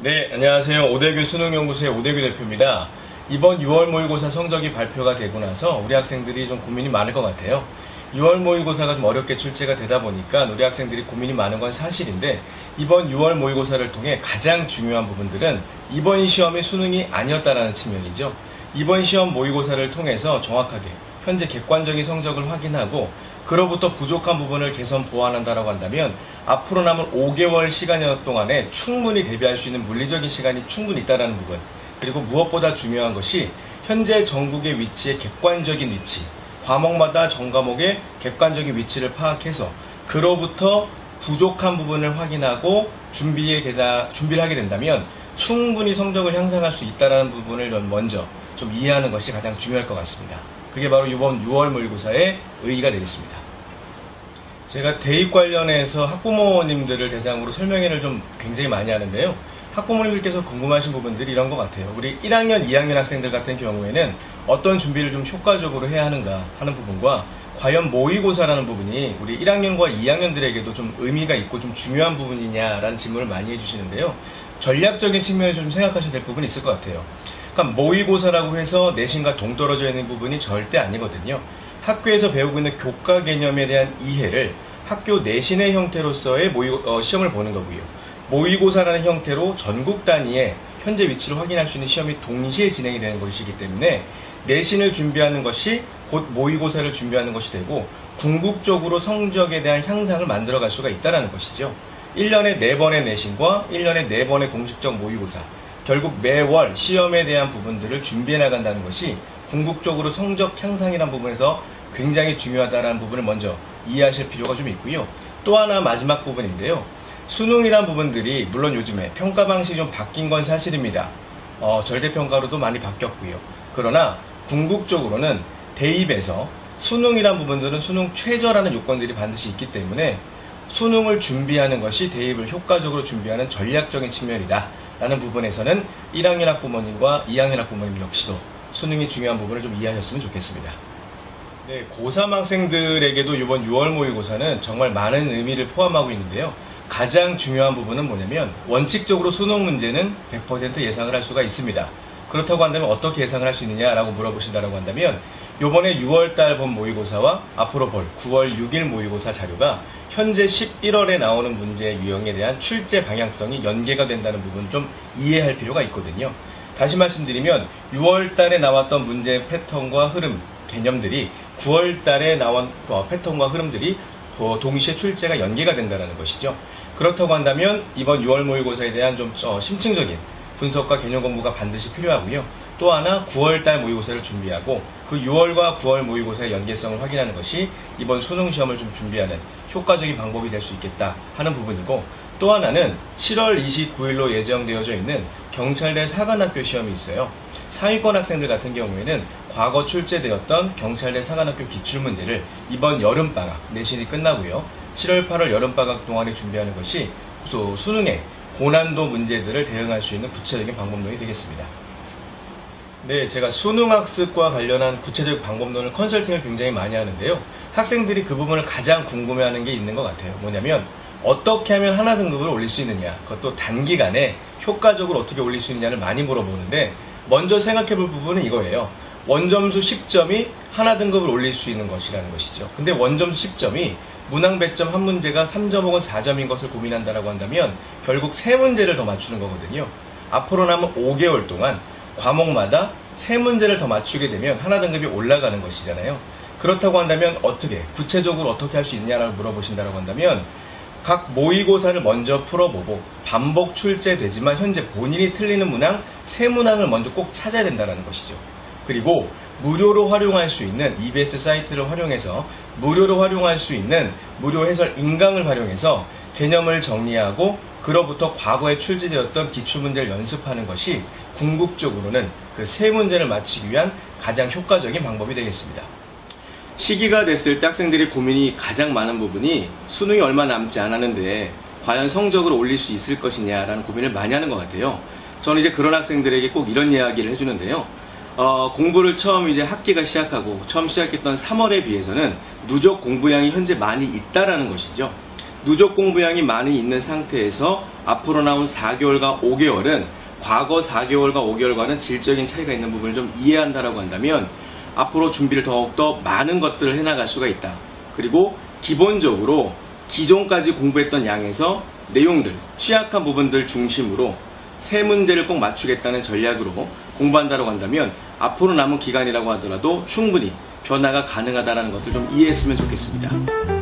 네, 안녕하세요. 오대규 수능연구소의 오대규 대표입니다. 이번 6월 모의고사 성적이 발표가 되고 나서 우리 학생들이 좀 고민이 많을 것 같아요. 6월 모의고사가 좀 어렵게 출제가 되다 보니까 우리 학생들이 고민이 많은 건 사실인데, 이번 6월 모의고사를 통해 가장 중요한 부분들은 이번 시험이 수능이 아니었다라는 측면이죠. 이번 시험 모의고사를 통해서 정확하게 현재 객관적인 성적을 확인하고 그로부터 부족한 부분을 개선 보완한다라고 한다면 앞으로 남은 5개월 시간 동안에 충분히 대비할 수 있는 물리적인 시간이 충분히 있다는 부분, 그리고 무엇보다 중요한 것이 현재 전국의 위치의 객관적인 위치, 과목마다 전 과목의 객관적인 위치를 파악해서 그로부터 부족한 부분을 확인하고 준비를 하게 된다면 충분히 성적을 향상할 수 있다는 부분을 먼저 좀 이해하는 것이 가장 중요할 것 같습니다. 그게 바로 이번 6월 모의고사의 의의가 되겠습니다. 제가 대입 관련해서 학부모님들을 대상으로 설명회를 좀 굉장히 많이 하는데요. 학부모님들께서 궁금하신 부분들이 이런 것 같아요. 우리 1학년, 2학년 학생들 같은 경우에는 어떤 준비를 좀 효과적으로 해야 하는가 하는 부분과, 과연 모의고사라는 부분이 우리 1학년과 2학년들에게도 좀 의미가 있고 좀 중요한 부분이냐라는 질문을 많이 해주시는데요. 전략적인 측면에서 좀 생각하셔야 될 부분이 있을 것 같아요. 그러니까 모의고사라고 해서 내신과 동떨어져 있는 부분이 절대 아니거든요. 학교에서 배우고 있는 교과 개념에 대한 이해를 학교 내신의 형태로서의 시험을 보는 거고요. 모의고사라는 형태로 전국 단위의 현재 위치를 확인할 수 있는 시험이 동시에 진행이 되는 것이기 때문에 내신을 준비하는 것이 곧 모의고사를 준비하는 것이 되고, 궁극적으로 성적에 대한 향상을 만들어갈 수가 있다는 것이죠. 1년에 4번의 내신과 1년에 4번의 공식적 모의고사, 결국 매월 시험에 대한 부분들을 준비해 나간다는 것이 궁극적으로 성적 향상이라는 부분에서 굉장히 중요하다는 부분을 먼저 이해하실 필요가 좀 있고요. 또 하나 마지막 부분인데요. 수능이란 부분들이 물론 요즘에 평가 방식이 좀 바뀐 건 사실입니다. 절대평가로도 많이 바뀌었고요. 그러나 궁극적으로는 대입에서 수능이란 부분들은 수능 최저라는 요건들이 반드시 있기 때문에 수능을 준비하는 것이 대입을 효과적으로 준비하는 전략적인 측면이다 라는 부분에서는 1학년 학부모님과 2학년 학부모님 역시도 수능이 중요한 부분을 좀 이해하셨으면 좋겠습니다. 네, 고3 학생들에게도 이번 6월 모의고사는 정말 많은 의미를 포함하고 있는데요. 가장 중요한 부분은 뭐냐면, 원칙적으로 수능 문제는 100% 예상을 할 수가 있습니다. 그렇다고 한다면 어떻게 예상을 할 수 있느냐라고 물어보신다고 한다면, 이번에 6월달 본 모의고사와 앞으로 볼 9월 6일 모의고사 자료가 현재 11월에 나오는 문제의 유형에 대한 출제 방향성이 연계가 된다는 부분을 좀 이해할 필요가 있거든요. 다시 말씀드리면 6월달에 나왔던 문제 패턴과 흐름, 개념들이 9월달에 나온 패턴과 흐름들이 동시에 출제가 연계가 된다는 것이죠. 그렇다고 한다면 이번 6월 모의고사에 대한 좀 심층적인 분석과 개념 공부가 반드시 필요하고요. 또 하나 9월달 모의고사를 준비하고 그 6월과 9월 모의고사의 연계성을 확인하는 것이 이번 수능 시험을 좀 준비하는 효과적인 방법이 될 수 있겠다 하는 부분이고, 또 하나는 7월 29일로 예정되어져 있는 경찰대 사관학교 시험이 있어요. 상위권 학생들 같은 경우에는 과거 출제되었던 경찰대 사관학교 기출문제를 이번 여름방학, 내신이 끝나고요. 7월, 8월 여름방학 동안에 준비하는 것이 수능의 고난도 문제들을 대응할 수 있는 구체적인 방법론이 되겠습니다. 네, 제가 수능학습과 관련한 구체적 방법론을 컨설팅을 굉장히 많이 하는데요. 학생들이 그 부분을 가장 궁금해하는 게 있는 것 같아요. 뭐냐면 어떻게 하면 하나 등급을 올릴 수 있느냐, 그것도 단기간에 효과적으로 어떻게 올릴 수 있느냐를 많이 물어보는데, 먼저 생각해 볼 부분은 이거예요. 원점수 10점이 하나 등급을 올릴 수 있는 것이라는 것이죠. 근데 원점수 10점이 문항 100점 한 문제가 3점 혹은 4점인 것을 고민한다라고 한다면 결국 3문제를 더 맞추는 거거든요. 앞으로 남은 5개월 동안 과목마다 3문제를 더 맞추게 되면 하나 등급이 올라가는 것이잖아요. 그렇다고 한다면 구체적으로 어떻게 할 수 있냐라고 물어보신다고 한다면, 각 모의고사를 먼저 풀어보고 반복 출제되지만 현재 본인이 틀리는 문항 3문항을 먼저 꼭 찾아야 된다는 것이죠. 그리고 무료로 활용할 수 있는 EBS 사이트를 활용해서 무료로 활용할 수 있는 무료 해설 인강을 활용해서 개념을 정리하고 그로부터 과거에 출제되었던 기출문제를 연습하는 것이 궁극적으로는 그 3문제를 맞추기 위한 가장 효과적인 방법이 되겠습니다. 시기가 됐을 때 학생들의 고민이 가장 많은 부분이 수능이 얼마 남지 않았는데 과연 성적을 올릴 수 있을 것이냐라는 고민을 많이 하는 것 같아요. 저는 이제 그런 학생들에게 꼭 이런 이야기를 해주는데요. 공부를 처음 이제 학기가 시작하고 처음 시작했던 3월에 비해서는 누적 공부량이 현재 많이 있다라는 것이죠. 누적 공부량이 많이 있는 상태에서 앞으로 나온 4개월과 5개월은 과거 4개월과 5개월과는 질적인 차이가 있는 부분을 좀 이해한다라고 한다면 앞으로 준비를 더욱더 많은 것들을 해나갈 수가 있다. 그리고 기본적으로 기존까지 공부했던 양에서 내용들, 취약한 부분들 중심으로 세 문제를 꼭 맞추겠다는 전략으로 공부한다고 한다면 앞으로 남은 기간이라고 하더라도 충분히 변화가 가능하다는 것을 좀 이해했으면 좋겠습니다.